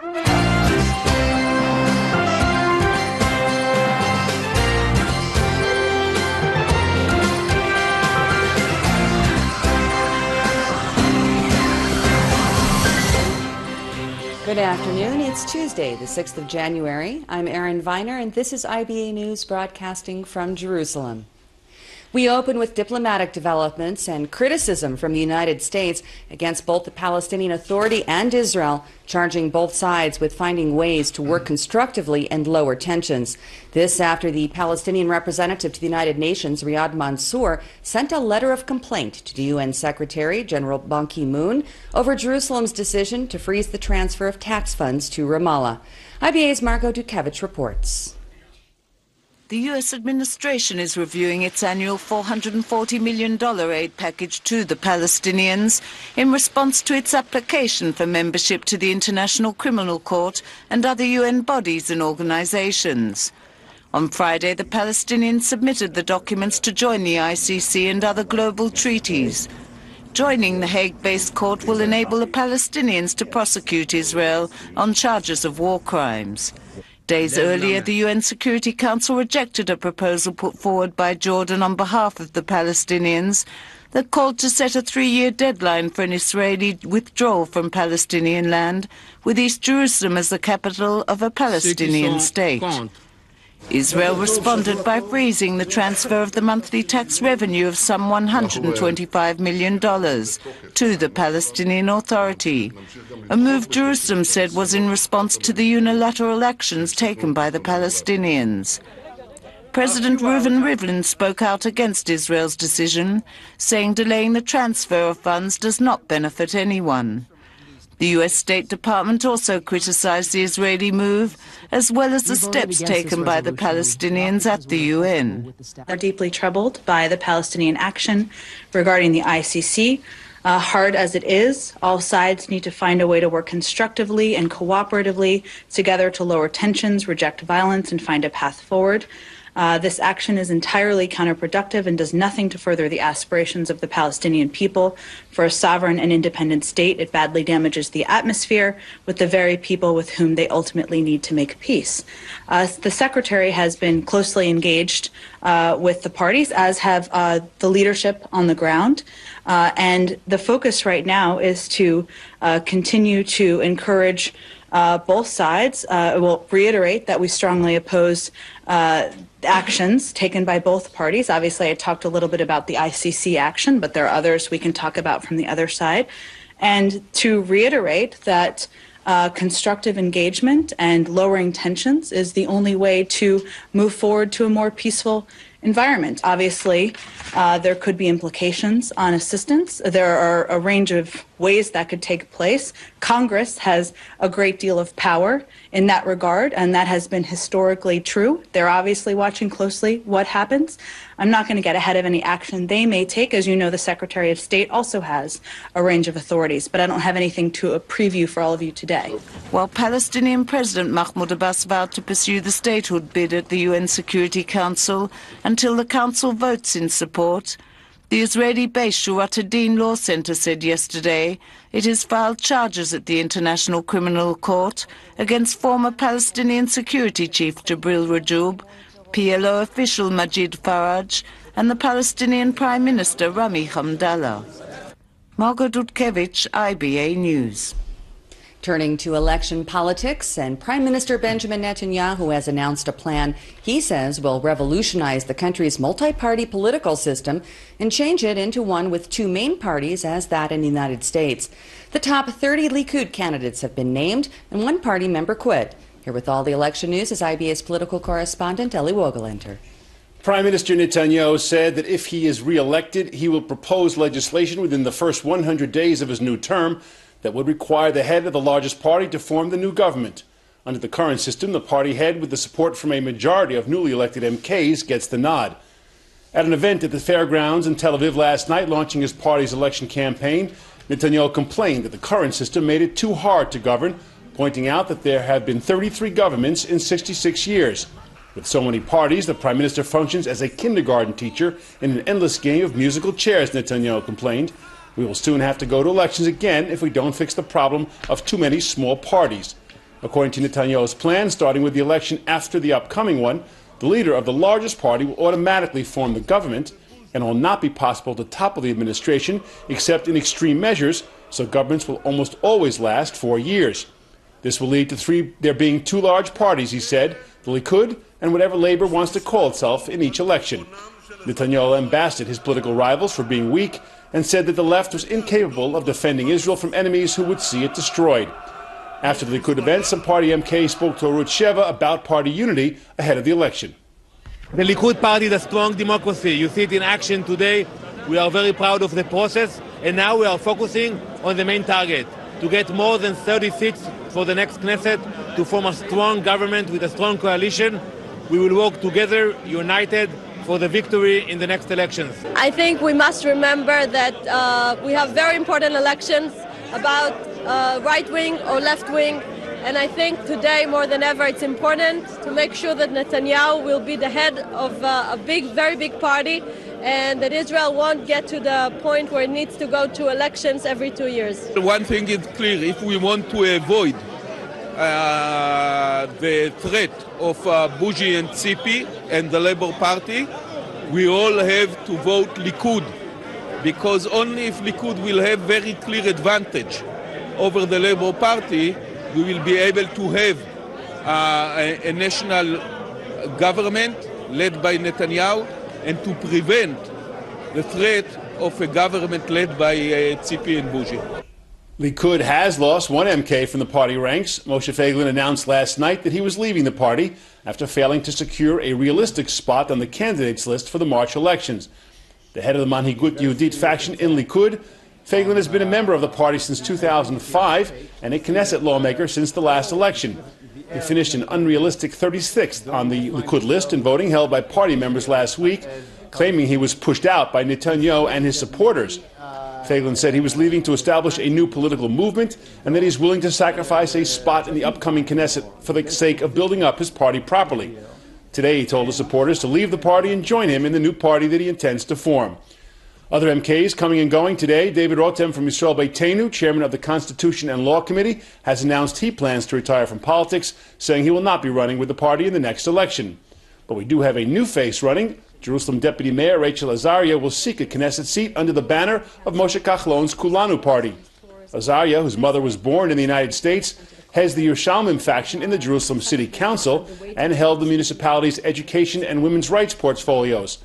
Good afternoon. It's Tuesday, the 6th of January. I'm Erin Viner, and this is IBA News broadcasting from Jerusalem. We open with diplomatic developments and criticism from the United States against both the Palestinian Authority and Israel, charging both sides with finding ways to work constructively and lower tensions. This after the Palestinian representative to the United Nations, Riyad Mansour, sent a letter of complaint to the UN Secretary General Ban Ki-moon over Jerusalem's decision to freeze the transfer of tax funds to Ramallah. IBA's Margot Dukevich reports. The U.S. administration is reviewing its annual $440 million aid package to the Palestinians in response to its application for membership to the International Criminal Court and other UN bodies and organizations. On Friday, the Palestinians submitted the documents to join the ICC and other global treaties. Joining the Hague-based court will enable the Palestinians to prosecute Israel on charges of war crimes. Days earlier, the UN Security Council rejected a proposal put forward by Jordan on behalf of the Palestinians that called to set a 3-year deadline for an Israeli withdrawal from Palestinian land, with East Jerusalem as the capital of a Palestinian state. Israel responded by freezing the transfer of the monthly tax revenue of some $125 million to the Palestinian Authority, a move Jerusalem said was in response to the unilateral actions taken by the Palestinians. President Reuven Rivlin spoke out against Israel's decision, saying delaying the transfer of funds does not benefit anyone. The U.S. State Department also criticized the Israeli move, as well as the steps taken by the Palestinians at the UN. We're deeply troubled by the Palestinian action regarding the ICC. Hard as it is, all sides need to find a way to work constructively and cooperatively together to lower tensions, reject violence, and find a path forward. This action is entirely counterproductive and does nothing to further the aspirations of the Palestinian people for a sovereign and independent state. It badly damages the atmosphere with the very people with whom they ultimately need to make peace. The Secretary has been closely engaged with the parties, as have the leadership on the ground. And the focus right now is to continue to encourage both sides. We'll reiterate that we strongly oppose actions taken by both parties. Obviously, I talked a little bit about the ICC action, but there are others we can talk about from the other side. And to reiterate that constructive engagement and lowering tensions is the only way to move forward to a more peaceful environment. Obviously, there could be implications on assistance. There are a range of ways that could take place. Congress has a great deal of power in that regard, and that has been historically true. They're obviously watching closely what happens. I'm not going to get ahead of any action they may take. As you know, the Secretary of State also has a range of authorities, but I don't have anything to preview for all of you today. While Palestinian President Mahmoud Abbas vowed to pursue the statehood bid at the UN Security Council until the Council votes in support, the Israeli-based Shurat ad-Din Law Center said yesterday it has filed charges at the International Criminal Court against former Palestinian Security Chief Jibril Rajoub, PLO official Majid Faraj, and the Palestinian Prime Minister Rami Hamdallah. Margot Dudkevich, IBA News. Turning to election politics, and Prime Minister Benjamin Netanyahu has announced a plan he says will revolutionize the country's multi-party political system and change it into one with two main parties as that in the United States. The top 30 Likud candidates have been named and one party member quit. Here with all the election news is IBA's political correspondent Eli Wogelenter. Prime Minister Netanyahu said that if he is re-elected, he will propose legislation within the first 100 days of his new term that would require the head of the largest party to form the new government. Under the current system, the party head, with the support from a majority of newly elected MKs, gets the nod. At an event at the fairgrounds in Tel Aviv last night, launching his party's election campaign, Netanyahu complained that the current system made it too hard to govern, pointing out that there have been 33 governments in 66 years. With so many parties, the Prime Minister functions as a kindergarten teacher in an endless game of musical chairs, Netanyahu complained. We will soon have to go to elections again if we don't fix the problem of too many small parties. According to Netanyahu's plan, starting with the election after the upcoming one, the leader of the largest party will automatically form the government, and it will not be possible to topple the administration except in extreme measures, so governments will almost always last 4 years. This will lead to there being two large parties, he said, the Likud and whatever Labour wants to call itself in each election. Netanyahu lambasted his political rivals for being weak and said that the left was incapable of defending Israel from enemies who would see it destroyed. After the Likud event, some party MK spoke to Arutz Sheva about party unity ahead of the election. The Likud party is a strong democracy. You see it in action today. We are very proud of the process, and now we are focusing on the main target, to get more than 30 seats for the next Knesset, to form a strong government with a strong coalition. We will work together, united, for the victory in the next elections. I think we must remember that we have very important elections about right-wing or left-wing, and I think today more than ever it's important to make sure that Netanyahu will be the head of a very big party, and that Israel won't get to the point where it needs to go to elections every 2 years. One thing is clear: if we want to avoid the threat of Bougie and Tzipi and the Labour Party, we all have to vote Likud, because only if Likud will have very clear advantage over the Labour Party, we will be able to have a national government led by Netanyahu, and to prevent the threat of a government led by Tzipi and Bougie. Likud has lost one MK from the party ranks. Moshe Feiglin announced last night that he was leaving the party after failing to secure a realistic spot on the candidates list for the March elections. The head of the Manhigut Yehudit faction in Likud, Feiglin has been a member of the party since 2005 and a Knesset lawmaker since the last election. He finished an unrealistic 36th on the Likud list in voting held by party members last week, claiming he was pushed out by Netanyahu and his supporters. Feiglin said he was leaving to establish a new political movement and that he's willing to sacrifice a spot in the upcoming Knesset for the sake of building up his party properly. Today he told his supporters to leave the party and join him in the new party that he intends to form. Other MKs coming and going today: David Rotem from Yisrael Beitenu, chairman of the Constitution and Law Committee, has announced he plans to retire from politics, saying he will not be running with the party in the next election. But we do have a new face running. Jerusalem Deputy Mayor Rachel Azaria will seek a Knesset seat under the banner of Moshe Kachlon's Kulanu party. Azaria, whose mother was born in the United States, heads the Yerushalmim faction in the Jerusalem City Council and held the municipality's education and women's rights portfolios.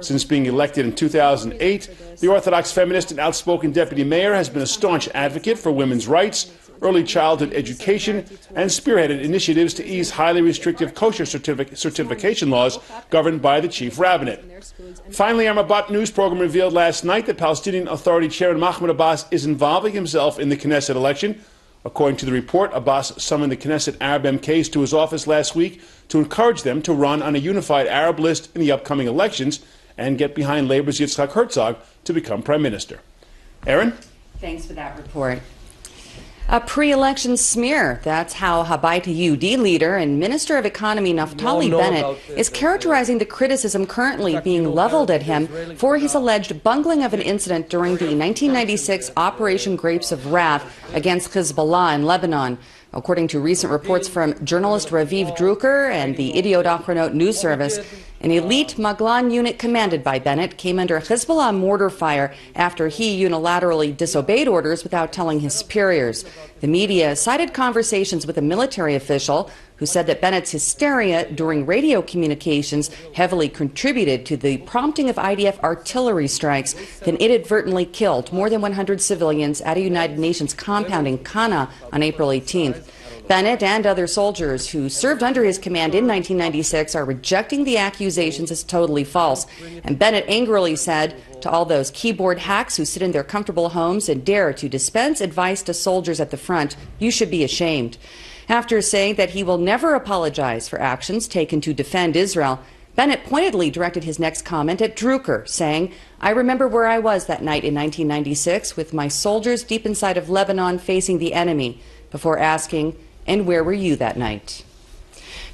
Since being elected in 2008, the Orthodox feminist and outspoken deputy mayor has been a staunch advocate for women's rights, early childhood education, and spearheaded initiatives to ease highly restrictive kosher certification laws governed by the chief rabbinate. Finally, our Mabat news program revealed last night that Palestinian Authority Chairman Mahmoud Abbas is involving himself in the Knesset election. According to the report, Abbas summoned the Knesset Arab MKs to his office last week to encourage them to run on a unified Arab list in the upcoming elections and get behind Labour's Yitzhak Herzog to become prime minister. Aaron? Thanks for that report. A pre-election smear. That's how Habayit Yehudi leader and Minister of Economy Naftali Bennett is characterizing the criticism currently being leveled at him for his alleged bungling of an incident during the 1996 Operation Grapes of Wrath against Hezbollah in Lebanon. According to recent reports from journalist Raviv Drucker and the Idiot Achronot news service, an elite Maglan unit commanded by Bennett came under Hezbollah mortar fire after he unilaterally disobeyed orders without telling his superiors. The media cited conversations with a military official who said that Bennett's hysteria during radio communications heavily contributed to the prompting of IDF artillery strikes that inadvertently killed more than 100 civilians at a United Nations compound in Qana on April 18th. Bennett and other soldiers who served under his command in 1996 are rejecting the accusations as totally false. And Bennett angrily said to all those keyboard hacks who sit in their comfortable homes and dare to dispense advice to soldiers at the front, you should be ashamed. After saying that he will never apologize for actions taken to defend Israel, Bennett pointedly directed his next comment at Drucker, saying, "I remember where I was that night in 1996 with my soldiers deep inside of Lebanon facing the enemy," before asking, "And where were you that night?"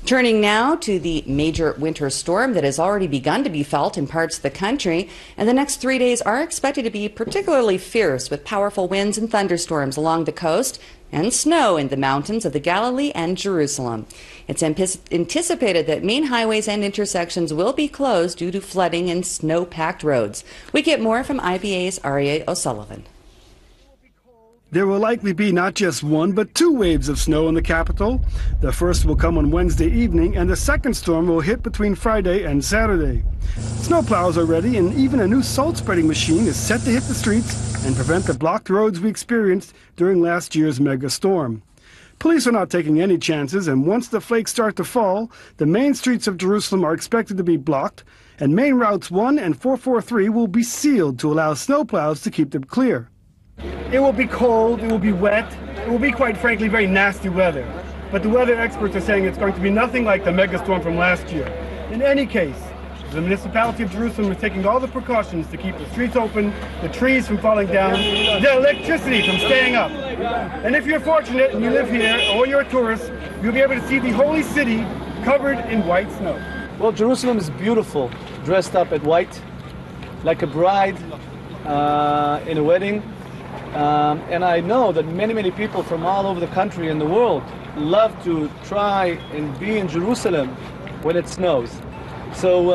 Turning now to the major winter storm that has already begun to be felt in parts of the country, and the next 3 days are expected to be particularly fierce with powerful winds and thunderstorms along the coast and snow in the mountains of the Galilee and Jerusalem. It's anticipated that main highways and intersections will be closed due to flooding and snow-packed roads. We get more from IBA's Aryeh O'Sullivan. There will likely be not just one, but two waves of snow in the capital. The first will come on Wednesday evening, and the second storm will hit between Friday and Saturday. Snowplows are ready, and even a new salt spreading machine is set to hit the streets and prevent the blocked roads we experienced during last year's mega storm. Police are not taking any chances, and once the flakes start to fall, the main streets of Jerusalem are expected to be blocked, and main routes 1 and 443 will be sealed to allow snowplows to keep them clear. It will be cold, it will be wet, it will be, quite frankly, very nasty weather. But the weather experts are saying it's going to be nothing like the megastorm from last year. In any case, the municipality of Jerusalem is taking all the precautions to keep the streets open, the trees from falling down, the electricity from staying up. And if you're fortunate and you live here, or you're a tourist, you'll be able to see the holy city covered in white snow. Well, Jerusalem is beautiful, dressed up at white, like a bride in a wedding. And I know that many people from all over the country and the world love to try and be in Jerusalem when it snows. So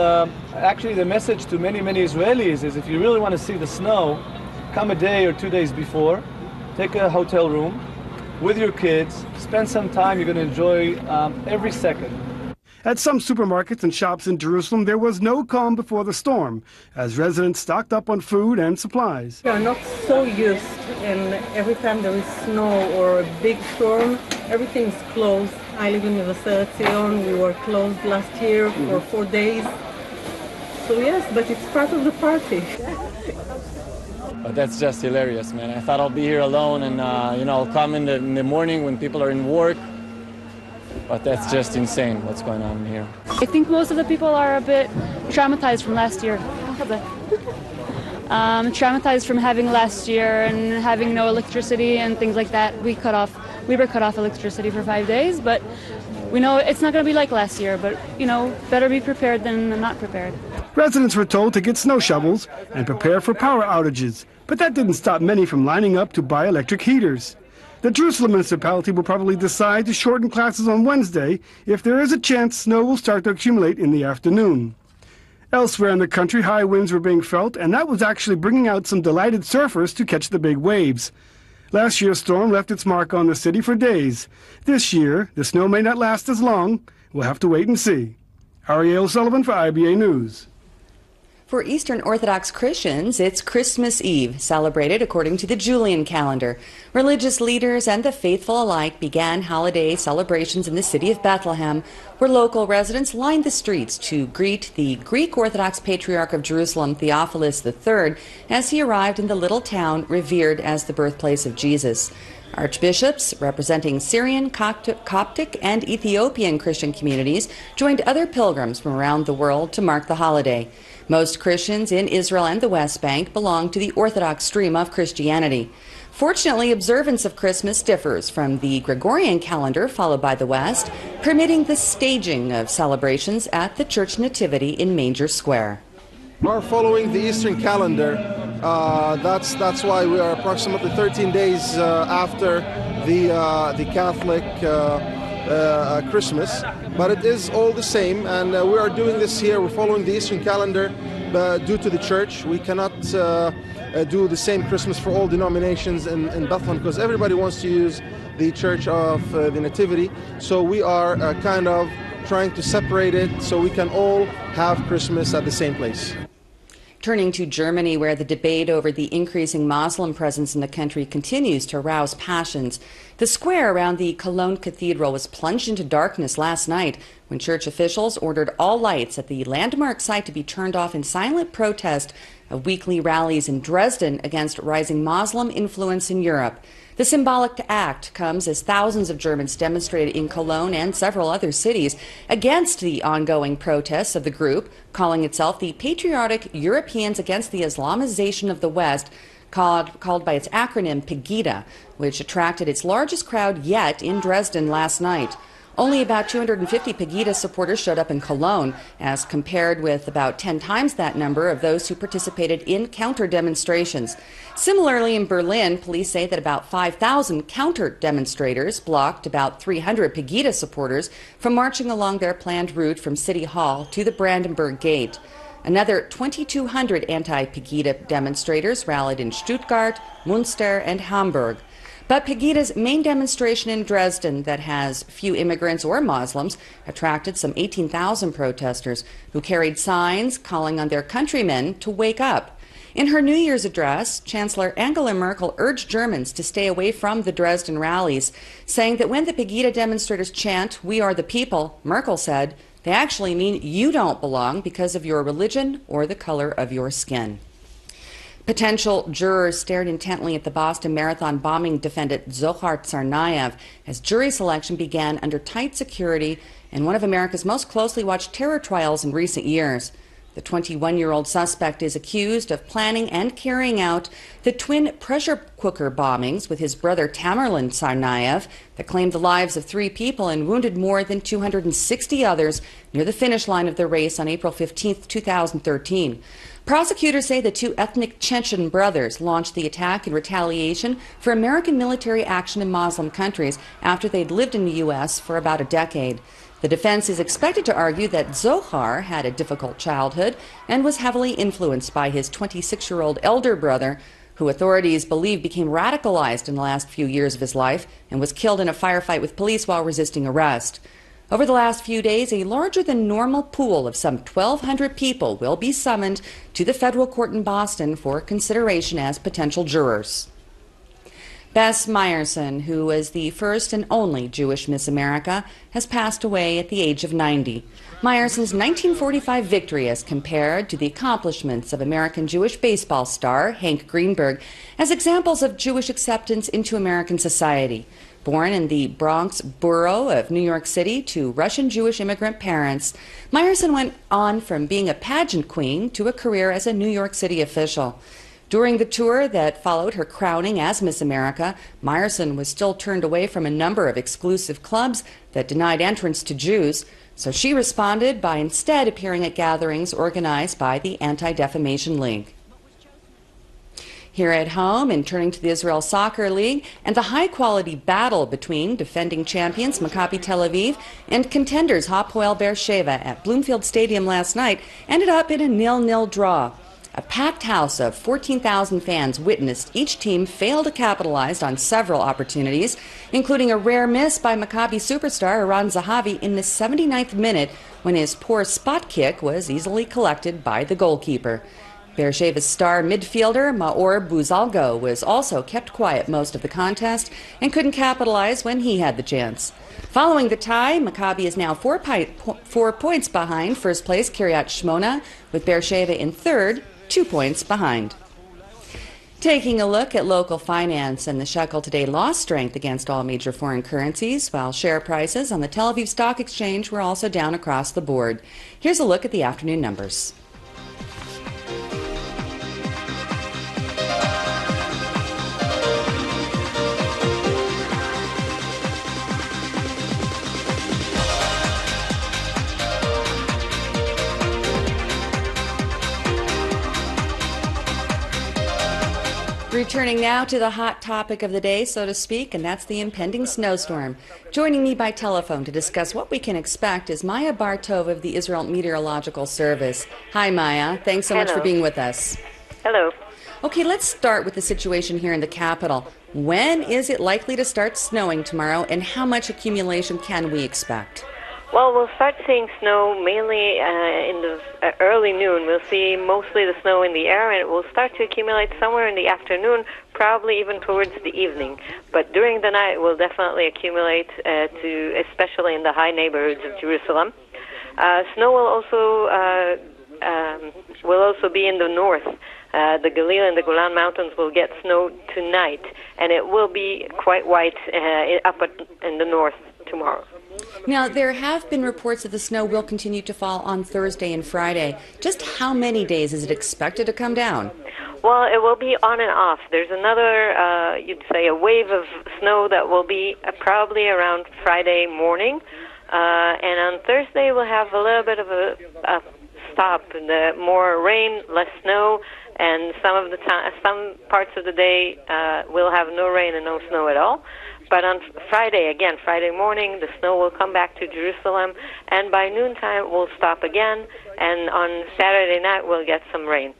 actually the message to many Israelis is if you really want to see the snow, come a day or 2 days before, take a hotel room with your kids, spend some time, you're going to enjoy every second. At some supermarkets and shops in Jerusalem, there was no calm before the storm, as residents stocked up on food and supplies. We are not so used, and every time there is snow or a big storm, everything is closed. I live in Nevaseret Zion. We were closed last year for 4 days. So yes, but it's part of the party. But that's just hilarious, man. I thought I'll be here alone and, I'll come in the morning when people are in work. But that's just insane what's going on here. I think most of the people are a bit traumatized from last year. Traumatized from having last year and having no electricity and things like that. We were cut off electricity for 5 days, but we know it's not going to be like last year, but, better be prepared than not prepared. Residents were told to get snow shovels and prepare for power outages, but that didn't stop many from lining up to buy electric heaters. The Jerusalem municipality will probably decide to shorten classes on Wednesday if there is a chance snow will start to accumulate in the afternoon. Elsewhere in the country, high winds were being felt, and that was actually bringing out some delighted surfers to catch the big waves. Last year's storm left its mark on the city for days. This year, the snow may not last as long. We'll have to wait and see. Aryeh O'Sullivan for IBA News. For Eastern Orthodox Christians, it's Christmas Eve, celebrated according to the Julian calendar. Religious leaders and the faithful alike began holiday celebrations in the city of Bethlehem, where local residents lined the streets to greet the Greek Orthodox Patriarch of Jerusalem, Theophilus III, as he arrived in the little town revered as the birthplace of Jesus. Archbishops representing Syrian, Coptic, and Ethiopian Christian communities joined other pilgrims from around the world to mark the holiday. Most Christians in Israel and the West Bank belong to the Orthodox stream of Christianity. Fortunately, observance of Christmas differs from the Gregorian calendar followed by the West, permitting the staging of celebrations at the Church Nativity in Manger Square. We're following the Eastern calendar. That's why we are approximately 13 days after the Catholic Christmas, but it is all the same, and we are doing this here. We're following the Eastern calendar due to the church. We cannot do the same Christmas for all denominations in Bethlehem because everybody wants to use the Church of the Nativity. So we are kind of trying to separate it so we can all have Christmas at the same place. Turning to Germany, where the debate over the increasing Muslim presence in the country continues to arouse passions. The square around the Cologne Cathedral was plunged into darkness last night when church officials ordered all lights at the landmark site to be turned off in silent protest of weekly rallies in Dresden against rising Muslim influence in Europe. The symbolic act comes as thousands of Germans demonstrated in Cologne and several other cities against the ongoing protests of the group, calling itself the Patriotic Europeans Against the Islamization of the West, called by its acronym PEGIDA, which attracted its largest crowd yet in Dresden last night. Only about 250 Pegida supporters showed up in Cologne, as compared with about 10 times that number of those who participated in counter-demonstrations. Similarly, in Berlin, police say that about 5,000 counter-demonstrators blocked about 300 Pegida supporters from marching along their planned route from City Hall to the Brandenburg Gate. Another 2,200 anti-Pegida demonstrators rallied in Stuttgart, Münster, and Hamburg. But Pegida's main demonstration in Dresden, that has few immigrants or Muslims, attracted some 18,000 protesters who carried signs calling on their countrymen to wake up. In her New Year's address, Chancellor Angela Merkel urged Germans to stay away from the Dresden rallies, saying that when the Pegida demonstrators chant, "We are the people," Merkel said, they actually mean you don't belong because of your religion or the color of your skin. Potential jurors stared intently at the Boston Marathon bombing defendant Zohar Tsarnaev as jury selection began under tight security in one of America's most closely watched terror trials in recent years. The 21-year-old suspect is accused of planning and carrying out the twin pressure cooker bombings with his brother Tamerlan Tsarnaev that claimed the lives of 3 people and wounded more than 260 others near the finish line of the race on April 15, 2013. Prosecutors say the 2 ethnic Chechen brothers launched the attack in retaliation for American military action in Muslim countries after they'd lived in the U.S. for about a decade. The defense is expected to argue that Zohar had a difficult childhood and was heavily influenced by his 26-year-old elder brother, who authorities believe became radicalized in the last few years of his life and was killed in a firefight with police while resisting arrest. Over the last few days, a larger-than-normal pool of some 1,200 people will be summoned to the federal court in Boston for consideration as potential jurors. Bess Meyerson, who was the first and only Jewish Miss America, has passed away at the age of 90. Meyerson's 1945 victory is compared to the accomplishments of American Jewish baseball star Hank Greenberg as examples of Jewish acceptance into American society. Born in the Bronx borough of New York City to Russian Jewish immigrant parents, Meyerson went on from being a pageant queen to a career as a New York City official. During the tour that followed her crowning as Miss America, Meyerson was still turned away from a number of exclusive clubs that denied entrance to Jews, so she responded by instead appearing at gatherings organized by the Anti-Defamation League. Here at home, and turning to the Israel Soccer League and the high-quality battle between defending champions Maccabi Tel Aviv and contenders Hapoel Beersheva at Bloomfield Stadium last night ended up in a 0-0 draw. A packed house of 14,000 fans witnessed each team fail to capitalize on several opportunities, including a rare miss by Maccabi superstar Eran Zahavi in the 79th minute when his poor spot kick was easily collected by the goalkeeper. Beersheva's star midfielder Maor Buzalgo was also kept quiet most of the contest and couldn't capitalize when he had the chance. Following the tie, Maccabi is now 4 points behind first place Kiryat Shmona, with Beersheva in third, 2 points behind. Taking a look at local finance, and the shekel today lost strength against all major foreign currencies, while share prices on the Tel Aviv Stock Exchange were also down across the board. Here's a look at the afternoon numbers. Returning now to the hot topic of the day, so to speak, and that's the impending snowstorm. Joining me by telephone to discuss what we can expect is Maya Bartov of the Israel Meteorological Service. Hi, Maya. Thanks so much for being with us. Hello. Okay, let's start with the situation here in the capital. When is it likely to start snowing tomorrow, and how much accumulation can we expect? Well, we'll start seeing snow mainly in the early noon. We'll see mostly the snow in the air, and it will start to accumulate somewhere in the afternoon, probably even towards the evening. But during the night, it will definitely accumulate, especially in the high neighborhoods of Jerusalem. Snow will also be in the north. The Galil and the Golan Mountains will get snow tonight, and it will be quite white up in the north tomorrow. Now, there have been reports that the snow will continue to fall on Thursday and Friday. Just how many days is it expected to come down? Well, it will be on and off. There's another, you'd say, a wave of snow that will be probably around Friday morning. And on Thursday, we'll have a little bit of a stop. More rain, less snow, and some parts of the day we'll have no rain and no snow at all. But on Friday morning, the snow will come back to Jerusalem, and by noontime we'll stop again, and on Saturday night we'll get some rain.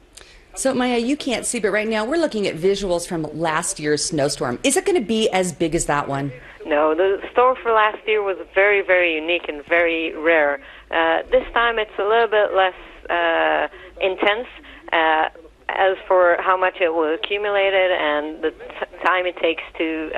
So, Maya, you can't see, but right now we're looking at visuals from last year's snowstorm. Is it going to be as big as that one? No, the storm for last year was very, very unique and very rare. This time it's a little bit less intense. As for how much it will accumulate and the time it takes to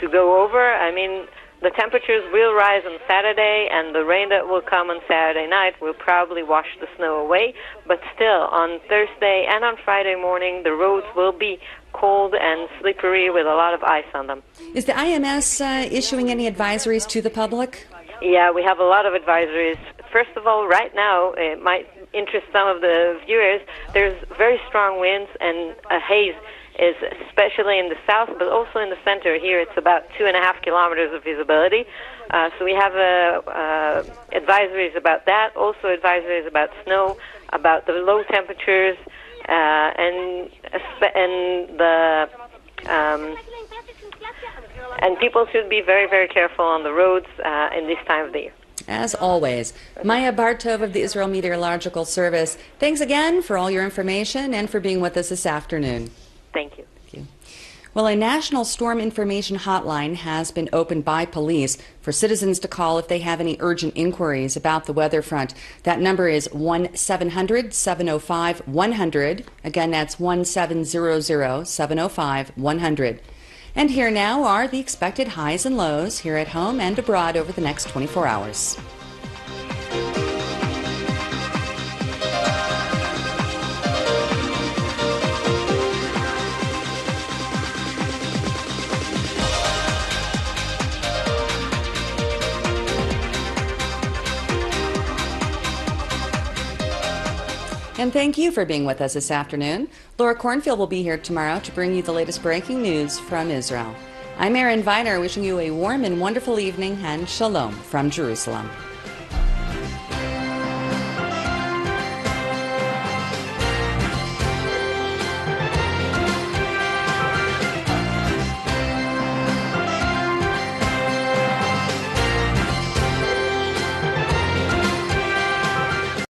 go over, I mean, the temperatures will rise on Saturday, and the rain that will come on Saturday night will probably wash the snow away. But still, on Thursday and on Friday morning, the roads will be cold and slippery with a lot of ice on them. Is the IMS issuing any advisories to the public? Yeah, we have a lot of advisories. First of all, right now, it might interest some of the viewers, there's very strong winds and a haze, is especially in the south, but also in the center. Here it's about 2.5 kilometers of visibility. So we have advisories about that, also advisories about snow, about the low temperatures, and people should be very, very careful on the roads in this time of the year. As always, Maya Bartov of the Israel Meteorological Service, thanks again for all your information and for being with us this afternoon. Thank you. Thank you. Well, a national storm information hotline has been opened by police for citizens to call if they have any urgent inquiries about the weather front. That number is 1-700-705-100. Again, that's 1-700-705-100. And here now are the expected highs and lows here at home and abroad over the next 24 hours. And thank you for being with us this afternoon. Laura Cornfield will be here tomorrow to bring you the latest breaking news from Israel. I'm Erin Viner, wishing you a warm and wonderful evening, and shalom from Jerusalem.